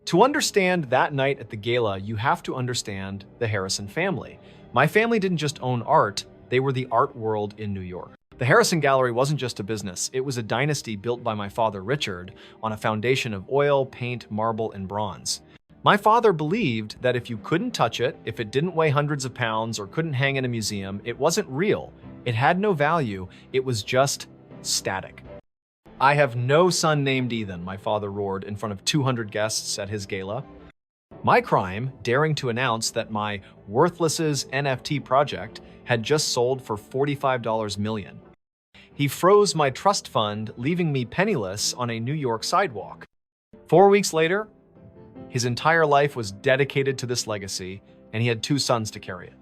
To understand that night at the gala, you have to understand the Harrison family. My family didn't just own art, they were the art world in New York. The Harrison Gallery wasn't just a business, it was a dynasty built by my father Richard on a foundation of oil, paint, marble, and bronze. My father believed that if you couldn't touch it, if it didn't weigh hundreds of pounds or couldn't hang in a museum, it wasn't real. It had no value, it was just static. "I have no son named Ethan," my father roared in front of 200 guests at his gala. My crime, daring to announce that my worthless's NFT project had just sold for $45 million. He froze my trust fund, leaving me penniless on a New York sidewalk. 4 weeks later, his entire life was dedicated to this legacy, and he had 2 sons to carry it.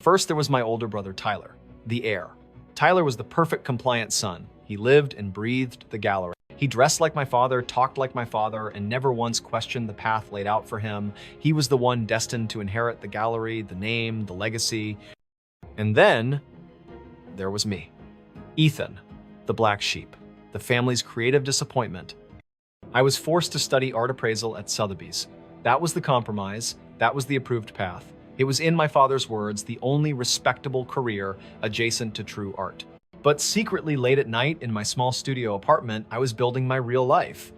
First, there was my older brother, Tyler, the heir. Tyler was the perfect compliant son. He lived and breathed the gallery. He dressed like my father, talked like my father, and never once questioned the path laid out for him. He was the one destined to inherit the gallery, the name, the legacy. And then there was me. Ethan, the black sheep, the family's creative disappointment. I was forced to study art appraisal at Sotheby's. That was the compromise. That was the approved path. It was, in my father's words, the only respectable career adjacent to true art. But secretly late at night in my small studio apartment, I was building my real life.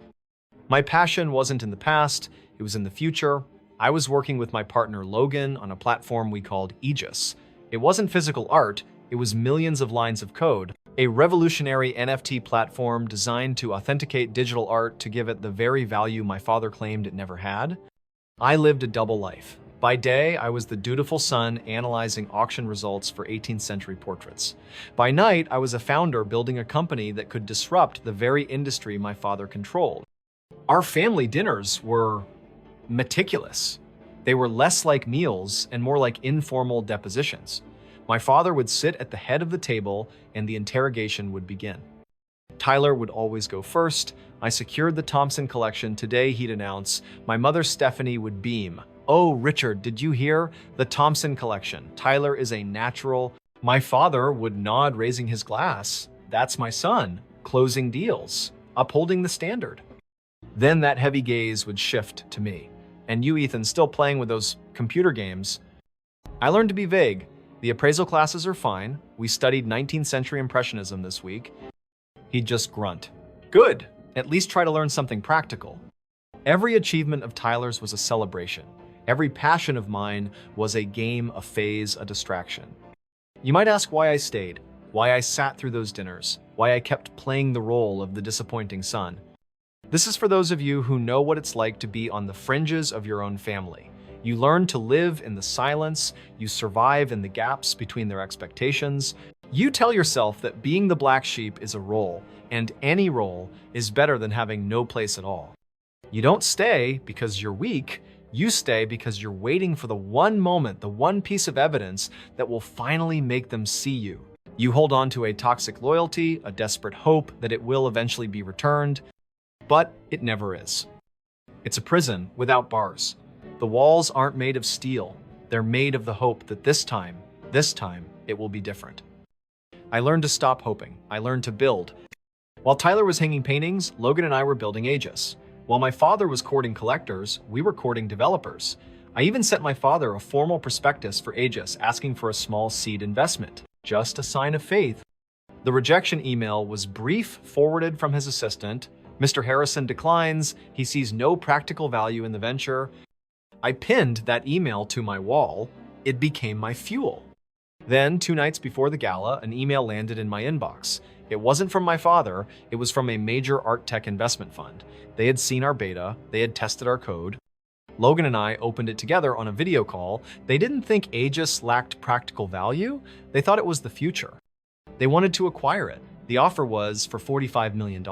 My passion wasn't in the past, it was in the future. I was working with my partner Logan on a platform we called Aegis. It wasn't physical art, it was millions of lines of code, a revolutionary NFT platform designed to authenticate digital art to give it the very value my father claimed it never had. I lived a double life. By day, I was the dutiful son analyzing auction results for 18th century portraits. By night, I was a founder building a company that could disrupt the very industry my father controlled. Our family dinners were meticulous. They were less like meals and more like informal depositions. My father would sit at the head of the table and the interrogation would begin. Tyler would always go first. I secured the Thompson collection. Today, he'd announce. My mother, Stephanie, would beam. "Oh, Richard, did you hear? The Thompson collection. Tyler is a natural." My father would nod, raising his glass. "That's my son. Closing deals. Upholding the standard." Then that heavy gaze would shift to me. "And you, Ethan, still playing with those computer games?" I learned to be vague. "The appraisal classes are fine. We studied 19th century Impressionism this week." He'd just grunt. "Good. At least try to learn something practical." Every achievement of Tyler's was a celebration. Every passion of mine was a game, a phase, a distraction. You might ask why I stayed, why I sat through those dinners, why I kept playing the role of the disappointing son. This is for those of you who know what it's like to be on the fringes of your own family. You learn to live in the silence, you survive in the gaps between their expectations. You tell yourself that being the black sheep is a role, and any role is better than having no place at all. You don't stay because you're weak, you stay because you're waiting for the one moment, the one piece of evidence that will finally make them see you. You hold on to a toxic loyalty, a desperate hope that it will eventually be returned, but it never is. It's a prison without bars. The walls aren't made of steel. They're made of the hope that this time, it will be different. I learned to stop hoping. I learned to build. While Tyler was hanging paintings, Logan and I were building Aegis. While my father was courting collectors, we were courting developers. I even sent my father a formal prospectus for Aegis asking for a small seed investment. Just a sign of faith. The rejection email was brief, forwarded from his assistant. "Mr. Harrison declines. He sees no practical value in the venture." I pinned that email to my wall. It became my fuel. Then, 2 nights before the gala, an email landed in my inbox. It wasn't from my father, it was from a major art tech investment fund. They had seen our beta, they had tested our code. Logan and I opened it together on a video call. They didn't think Aegis lacked practical value, they thought it was the future. They wanted to acquire it. The offer was for $45 million.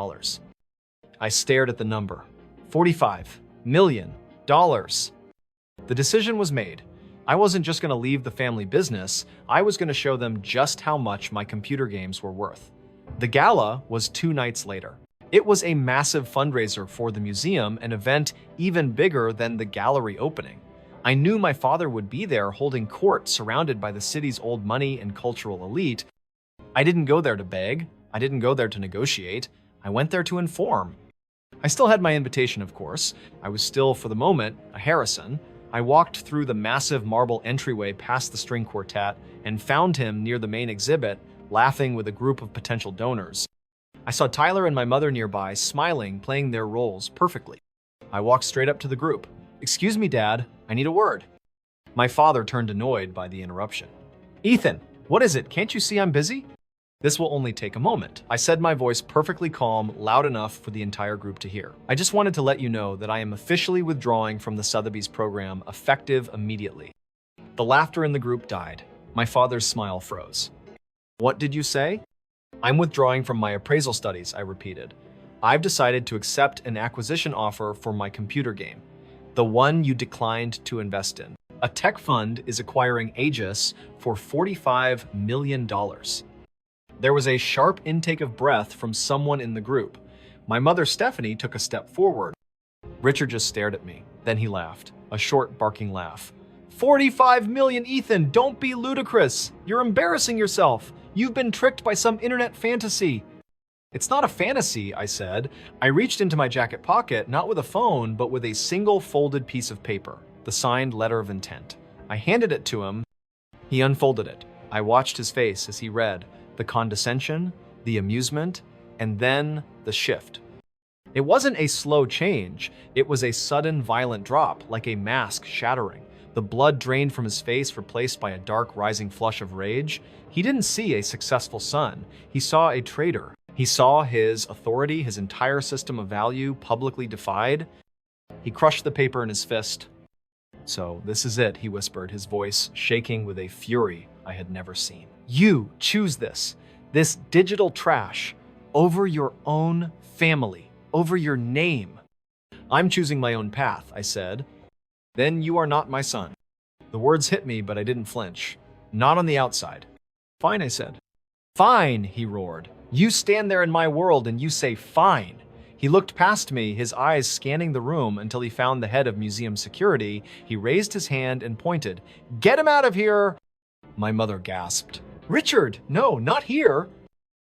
I stared at the number. $45 million. The decision was made. I wasn't just going to leave the family business, I was going to show them just how much my computer games were worth. The gala was 2 nights later. It was a massive fundraiser for the museum, an event even bigger than the gallery opening. I knew my father would be there holding court surrounded by the city's old money and cultural elite. I didn't go there to beg. I didn't go there to negotiate. I went there to inform. I still had my invitation, of course. I was still, for the moment, a Harrison. I walked through the massive marble entryway past the string quartet and found him near the main exhibit, laughing with a group of potential donors. I saw Tyler and my mother nearby, smiling, playing their roles perfectly. I walked straight up to the group. "Excuse me, Dad, I need a word." My father turned annoyed by the interruption. "Ethan, what is it? Can't you see I'm busy?" "This will only take a moment," I said, my voice perfectly calm, loud enough for the entire group to hear. "I just wanted to let you know that I am officially withdrawing from the Sotheby's program, effective immediately." The laughter in the group died. My father's smile froze. "What did you say?" "I'm withdrawing from my appraisal studies," I repeated. "I've decided to accept an acquisition offer for my computer game, the one you declined to invest in. A tech fund is acquiring Aegis for $45 million. There was a sharp intake of breath from someone in the group. My mother, Stephanie, took a step forward. Richard just stared at me. Then he laughed, a short, barking laugh. $45 million, Ethan, don't be ludicrous. You're embarrassing yourself. You've been tricked by some internet fantasy. "It's not a fantasy," I said. I reached into my jacket pocket, not with a phone, but with a single folded piece of paper, the signed letter of intent. I handed it to him. He unfolded it. I watched his face as he read, the condescension, the amusement, and then the shift. It wasn't a slow change. It was a sudden, violent drop, like a mask shattering. The blood drained from his face, replaced by a dark, rising flush of rage. He didn't see a successful son. He saw a traitor. He saw his authority, his entire system of value, publicly defied. He crushed the paper in his fist. "So this is it," he whispered, his voice shaking with a fury I had never seen. "You choose this digital trash, over your own family, over your name." "I'm choosing my own path," I said. "Then you are not my son." The words hit me, but I didn't flinch. "Not on the outside." "Fine," I said. "Fine," he roared. "You stand there in my world and you say fine." He looked past me, his eyes scanning the room until he found the head of museum security. He raised his hand and pointed. "Get him out of here!" My mother gasped. "Richard, no, not here."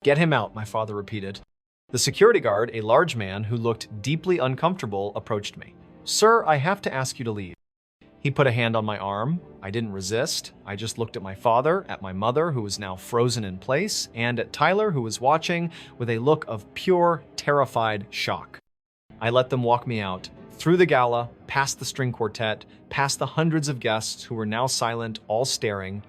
"Get him out," my father repeated. The security guard, a large man who looked deeply uncomfortable, approached me. "Sir, I have to ask you to leave." He put a hand on my arm. I didn't resist. I just looked at my father, at my mother, who was now frozen in place, and at Tyler, who was watching with a look of pure, terrified shock. I let them walk me out, through the gala, past the string quartet, past the hundreds of guests who were now silent, all staring.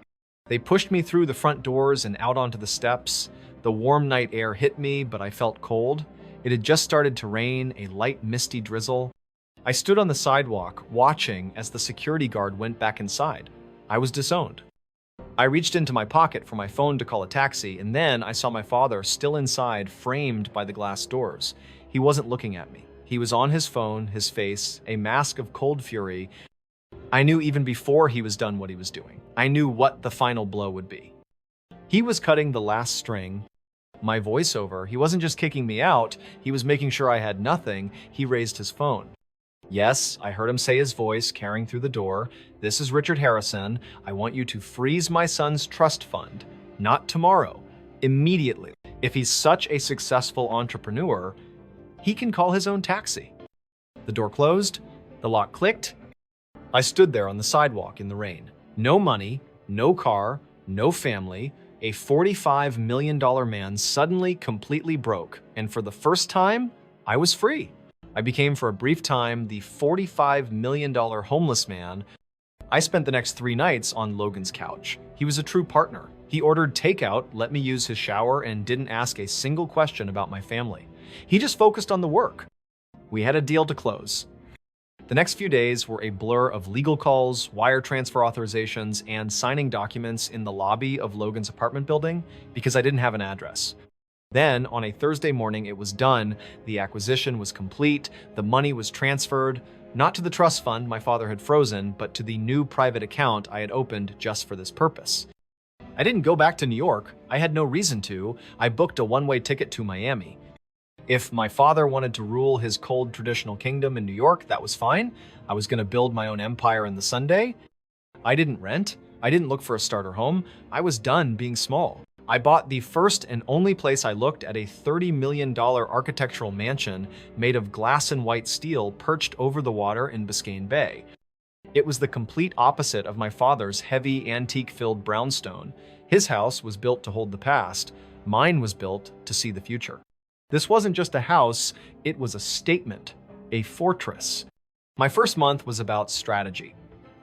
They pushed me through the front doors and out onto the steps. The warm night air hit me, but I felt cold. It had just started to rain, a light, misty drizzle. I stood on the sidewalk, watching as the security guard went back inside. I was disowned. I reached into my pocket for my phone to call a taxi, and then I saw my father still inside, framed by the glass doors. He wasn't looking at me. He was on his phone, his face, a mask of cold fury. I knew even before he was done what he was doing. I knew what the final blow would be. He was cutting the last string. My voiceover, he wasn't just kicking me out, he was making sure I had nothing. He raised his phone. "Yes," I heard him say, his voice carrying through the door. "This is Richard Harrison. I want you to freeze my son's trust fund. Not tomorrow. Immediately. If he's such a successful entrepreneur, he can call his own taxi." The door closed. The lock clicked. I stood there on the sidewalk in the rain. No money, no car, no family. A $45 million man suddenly completely broke. And for the first time, I was free. I became, for a brief time, the $45 million homeless man. I spent the next 3 nights on Logan's couch. He was a true partner. He ordered takeout, let me use his shower, and didn't ask a single question about my family. He just focused on the work. We had a deal to close. The next few days were a blur of legal calls, wire transfer authorizations, and signing documents in the lobby of Logan's apartment building because I didn't have an address. Then, on a Thursday morning, it was done. The acquisition was complete. The money was transferred, not to the trust fund my father had frozen, but to the new private account I had opened just for this purpose. I didn't go back to New York. I had no reason to. I booked a one-way ticket to Miami. If my father wanted to rule his cold traditional kingdom in New York, that was fine. I was going to build my own empire in the Sunday. I didn't rent. I didn't look for a starter home. I was done being small. I bought the first and only place I looked at a $30 million architectural mansion made of glass and white steel perched over the water in Biscayne Bay. It was the complete opposite of my father's heavy, antique-filled brownstone. His house was built to hold the past. Mine was built to see the future. This wasn't just a house, it was a statement, a fortress. My first month was about strategy.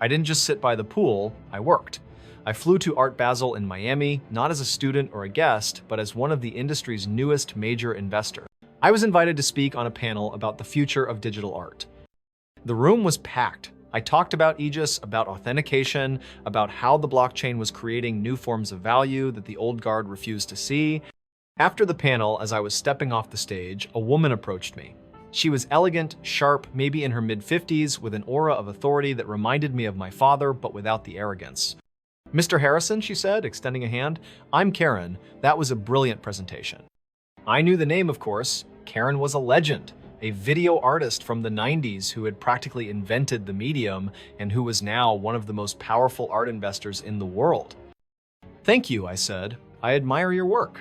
I didn't just sit by the pool, I worked. I flew to Art Basel in Miami, not as a student or a guest, but as one of the industry's newest major investors. I was invited to speak on a panel about the future of digital art. The room was packed. I talked about aegis, about authentication, about how the blockchain was creating new forms of value that the old guard refused to see. After the panel, as I was stepping off the stage, a woman approached me. She was elegant, sharp, maybe in her mid-50s, with an aura of authority that reminded me of my father, but without the arrogance. "Mr. Harrison," she said, extending a hand, "I'm Karen. That was a brilliant presentation." I knew the name, of course. Karen was a legend, a video artist from the 90s who had practically invented the medium and who was now one of the most powerful art investors in the world. "Thank you," I said. "I admire your work."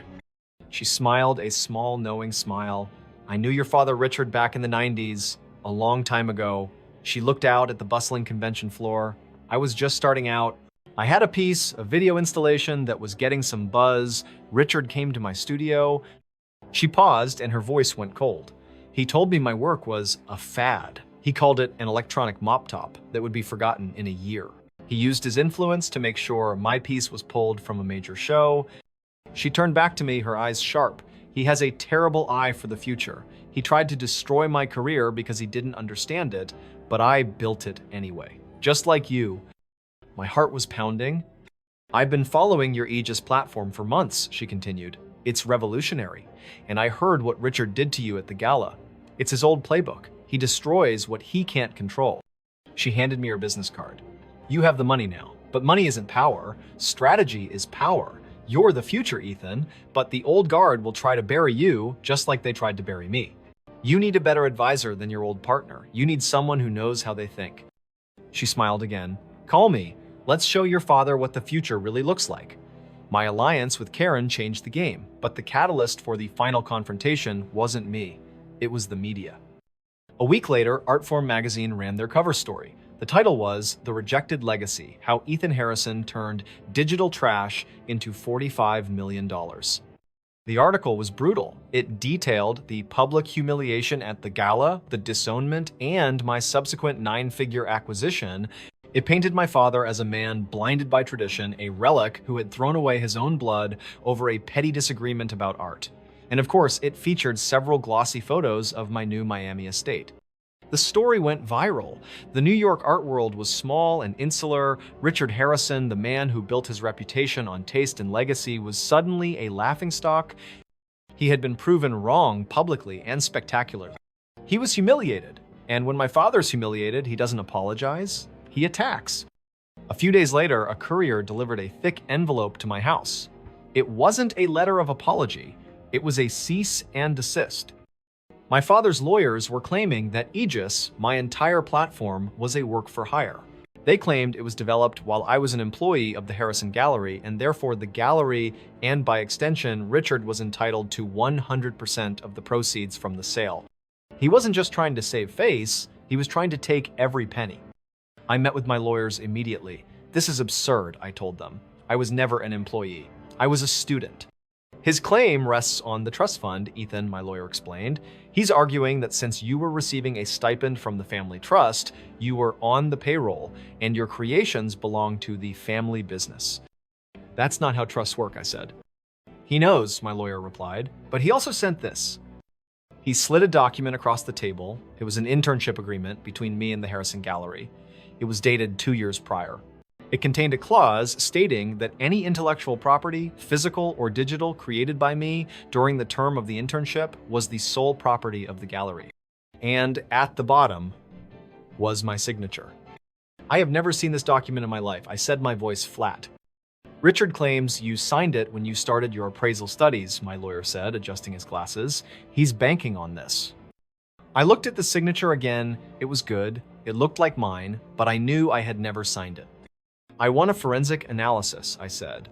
She smiled a small, knowing smile. "I knew your father Richard back in the 90s, a long time ago." She looked out at the bustling convention floor. I was just starting out. I had a piece, a video installation that was getting some buzz. Richard came to my studio. She paused and her voice went cold. He told me my work was a fad. He called it an electronic mop top that would be forgotten in a year. He used his influence to make sure my piece was pulled from a major show. She turned back to me, her eyes sharp. "He has a terrible eye for the future. He tried to destroy my career because he didn't understand it, but I built it anyway. Just like you." My heart was pounding. "I've been following your aegis platform for months," she continued. "It's revolutionary. And I heard what Richard did to you at the gala. It's his old playbook. He destroys what he can't control." She handed me her business card. "You have the money now, but money isn't power. Strategy is power. You're the future, Ethan, but the old guard will try to bury you just like they tried to bury me. You need a better advisor than your old partner. You need someone who knows how they think." She smiled again. "Call me. Let's show your father what the future really looks like." My alliance with Karen changed the game, but the catalyst for the final confrontation wasn't me. It was the media. A week later, Artform magazine ran their cover story. The title was "The Rejected Legacy: How Ethan Harrison Turned Digital Trash into $45 million." The article was brutal. It detailed the public humiliation at the gala, the disownment, and my subsequent 9-figure acquisition. It painted my father as a man blinded by tradition, a relic who had thrown away his own blood over a petty disagreement about art. And of course, it featured several glossy photos of my new Miami estate. The story went viral. The New York art world was small and insular. Richard Harrison, the man who built his reputation on taste and legacy, was suddenly a laughingstock. He had been proven wrong publicly and spectacularly. He was humiliated, and when my father's humiliated, he doesn't apologize. He attacks. A few days later, a courier delivered a thick envelope to my house. It wasn't a letter of apology. It was a cease and desist. My father's lawyers were claiming that aegis, my entire platform, was a work for hire. They claimed it was developed while I was an employee of the Harrison Gallery, and therefore the gallery, and by extension, Richard, was entitled to 100% of the proceeds from the sale. He wasn't just trying to save face, he was trying to take every penny. I met with my lawyers immediately. "This is absurd," I told them. "I was never an employee. I was a student." "His claim rests on the trust fund," Ethan, my lawyer, explained. "He's arguing that since you were receiving a stipend from the family trust, you were on the payroll, and your creations belong to the family business." "That's not how trusts work," I said. "He knows," my lawyer replied, "but he also sent this." He slid a document across the table. It was an internship agreement between me and the Harrison Gallery. It was dated 2 years prior. It contained a clause stating that any intellectual property, physical or digital, created by me during the term of the internship was the sole property of the gallery. And at the bottom was my signature. I have never seen this document in my life. I said, my voice flat. "Richard claims you signed it when you started your appraisal studies," my lawyer said, adjusting his glasses. "He's banking on this." I looked at the signature again. It was good. It looked like mine, but I knew I had never signed it. "I want a forensic analysis," I said.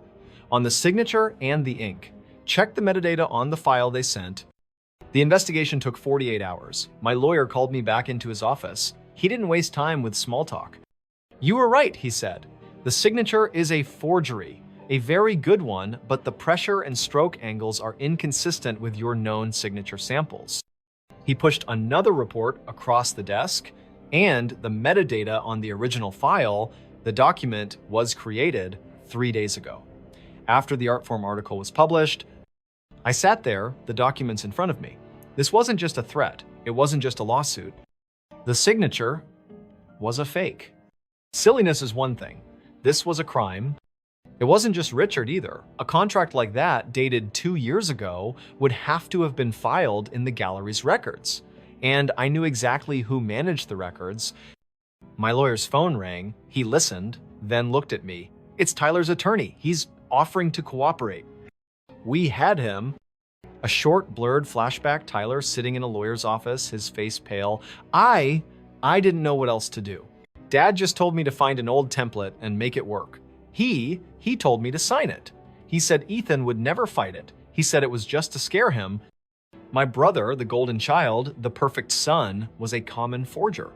on the signature and the ink. Check the metadata on the file they sent. The investigation took 48 hours. My lawyer called me back into his office. He didn't waste time with small talk. "You were right," he said. "The signature is a forgery. A very good one, but the pressure and stroke angles are inconsistent with your known signature samples." He pushed another report across the desk, and the metadata on the original file, the document was created 3 days ago. After the Artforum article was published, I sat there, the documents in front of me. This wasn't just a threat. It wasn't just a lawsuit. The signature was a fake. Silliness is one thing. This was a crime. It wasn't just Richard either. A contract like that, dated 2 years ago, would have to have been filed in the gallery's records. And I knew exactly who managed the records. My lawyer's phone rang. He listened, then looked at me. "It's Tyler's attorney. He's offering to cooperate." We had him. A short, blurred flashback, Tyler sitting in a lawyer's office, his face pale. I didn't know what else to do. Dad just told me to find an old template and make it work. He told me to sign it. He said Ethan would never fight it. He said it was just to scare him. My brother, the golden child, the perfect son, was a common forger.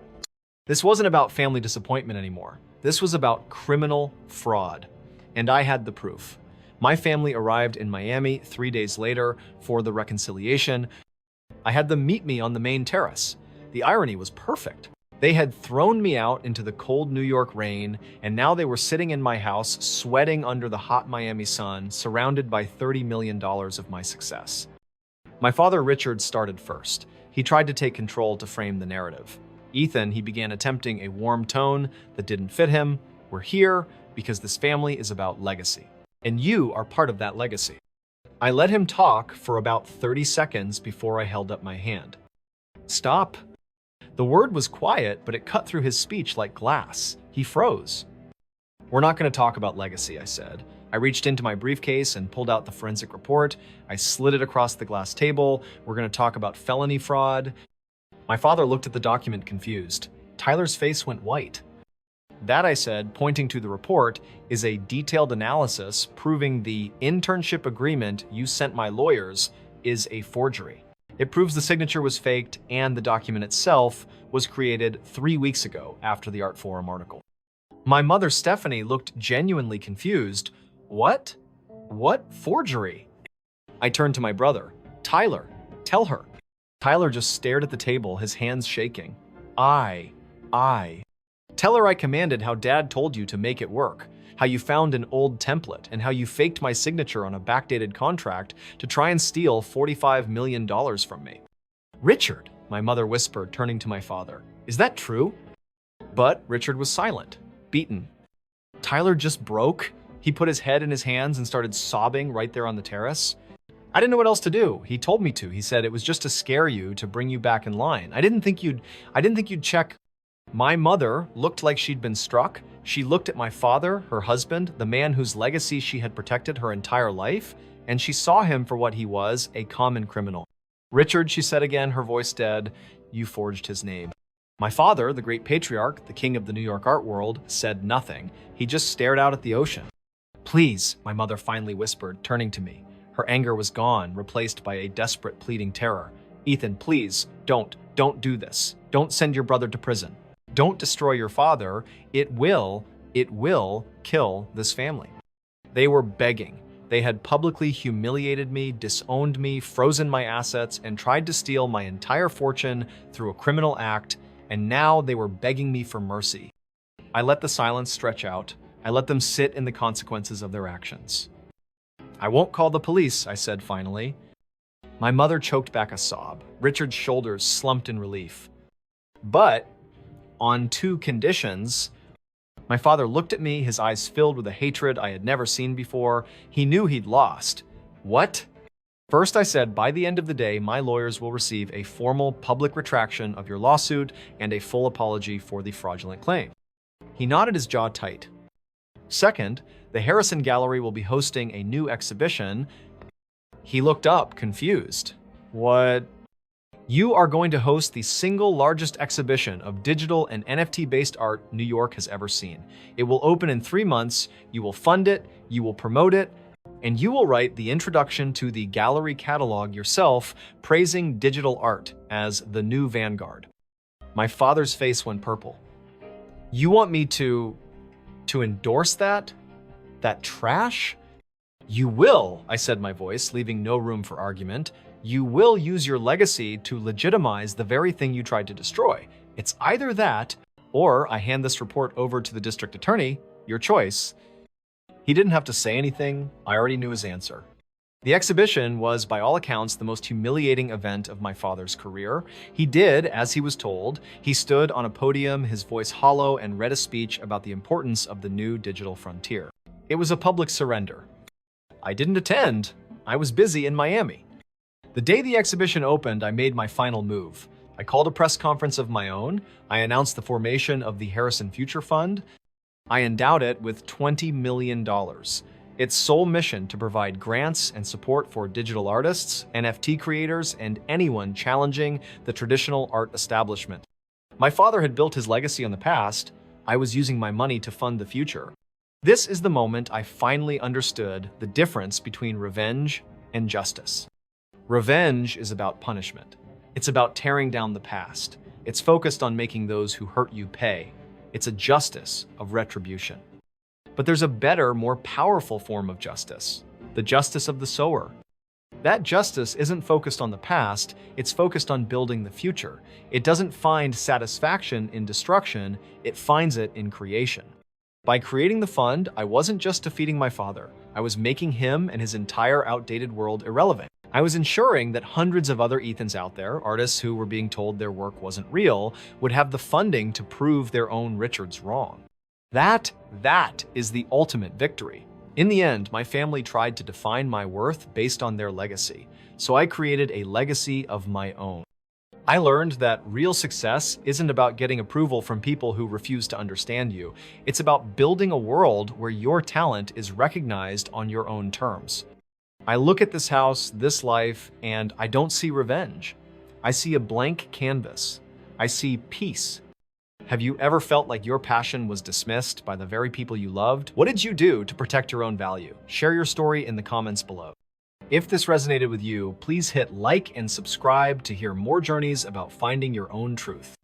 This wasn't about family disappointment anymore. This was about criminal fraud. And I had the proof. My family arrived in Miami 3 days later for the reconciliation. I had them meet me on the main terrace. The irony was perfect. They had thrown me out into the cold New York rain, and now they were sitting in my house, sweating under the hot Miami sun, surrounded by $30 million of my success. My father, Richard, started first. He tried to take control to frame the narrative. Ethan, he began attempting a warm tone that didn't fit him. "We're here because this family is about legacy. And you are part of that legacy." I let him talk for about 30 seconds before I held up my hand. "Stop." The word was quiet, but it cut through his speech like glass. He froze. "We're not going to talk about legacy," I said. I reached into my briefcase and pulled out the forensic report. I slid it across the glass table. "We're going to talk about felony fraud." My father looked at the document confused. Tyler's face went white. "That," I said, pointing to the report, "is a detailed analysis proving the internship agreement you sent my lawyers is a forgery. It proves the signature was faked and the document itself was created 3 weeks ago after the Artforum article." My mother, Stephanie, looked genuinely confused. "What? What forgery?" I turned to my brother. "Tyler, tell her." Tyler just stared at the table, his hands shaking. I. Tell her I commanded how Dad told you to make it work, how you found an old template, and how you faked my signature on a backdated contract to try and steal $45 million from me." "Richard," my mother whispered, turning to my father, "is that true?" But Richard was silent, beaten. Tyler just broke. He put his head in his hands and started sobbing right there on the terrace. "I didn't know what else to do. He told me to. He said it was just to scare you, to bring you back in line. I didn't think you'd check." My mother looked like she'd been struck. She looked at my father, her husband, the man whose legacy she had protected her entire life, and she saw him for what he was, a common criminal. "Richard," she said again, her voice dead, "you forged his name." My father, the great patriarch, the king of the New York art world, said nothing. He just stared out at the ocean. "Please," my mother finally whispered, turning to me. Her anger was gone, replaced by a desperate, pleading terror. "Ethan, please, don't do this. Don't send your brother to prison. Don't destroy your father. It will kill this family." They were begging. They had publicly humiliated me, disowned me, frozen my assets, and tried to steal my entire fortune through a criminal act, and now they were begging me for mercy. I let the silence stretch out. I let them sit in the consequences of their actions. "I won't call the police," I said finally. My mother choked back a sob. Richard's shoulders slumped in relief. "But on 2 conditions." My father looked at me, his eyes filled with a hatred I had never seen before. He knew he'd lost. "What?" "First," I said, "by the end of the day, my lawyers will receive a formal public retraction of your lawsuit and a full apology for the fraudulent claim." He nodded, his jaw tight. "Second, the Harrison Gallery will be hosting a new exhibition." He looked up, confused. "What?" "You are going to host the single largest exhibition of digital and NFT-based art New York has ever seen. It will open in 3 months. You will fund it. You will promote it. and you will write the introduction to the gallery catalog yourself, praising digital art as the new vanguard. My father's face went purple. You want me to endorse that? That trash? You will, I said, my voice, leaving no room for argument. You will use your legacy to legitimize the very thing you tried to destroy. It's either that, or I hand this report over to the district attorney, your choice. He didn't have to say anything. I already knew his answer. The exhibition was, by all accounts, the most humiliating event of my father's career. He did as he was told. He stood on a podium, his voice hollow, and read a speech about the importance of the new digital frontier. It was a public surrender. I didn't attend. I was busy in Miami. The day the exhibition opened, I made my final move. I called a press conference of my own. I announced the formation of the Harrison Future Fund. I endowed it with $20 million. Its sole mission to provide grants and support for digital artists, NFT creators, and anyone challenging the traditional art establishment. My father had built his legacy on the past. I was using my money to fund the future. This is the moment I finally understood the difference between revenge and justice. Revenge is about punishment. It's about tearing down the past. It's focused on making those who hurt you pay. It's a justice of retribution. But there's a better, more powerful form of justice, the justice of the sower. That justice isn't focused on the past, it's focused on building the future. It doesn't find satisfaction in destruction, it finds it in creation. By creating the fund, I wasn't just defeating my father, I was making him and his entire outdated world irrelevant. I was ensuring that hundreds of other Ethans out there, artists who were being told their work wasn't real, would have the funding to prove their own Richards wrong. That is the ultimate victory. In the end, my family tried to define my worth based on their legacy, so I created a legacy of my own. I learned that real success isn't about getting approval from people who refuse to understand you. It's about building a world where your talent is recognized on your own terms. I look at this house, this life, and I don't see revenge. I see a blank canvas. I see peace. Have you ever felt like your passion was dismissed by the very people you loved? What did you do to protect your own value? Share your story in the comments below. If this resonated with you, please hit like and subscribe to hear more journeys about finding your own truth.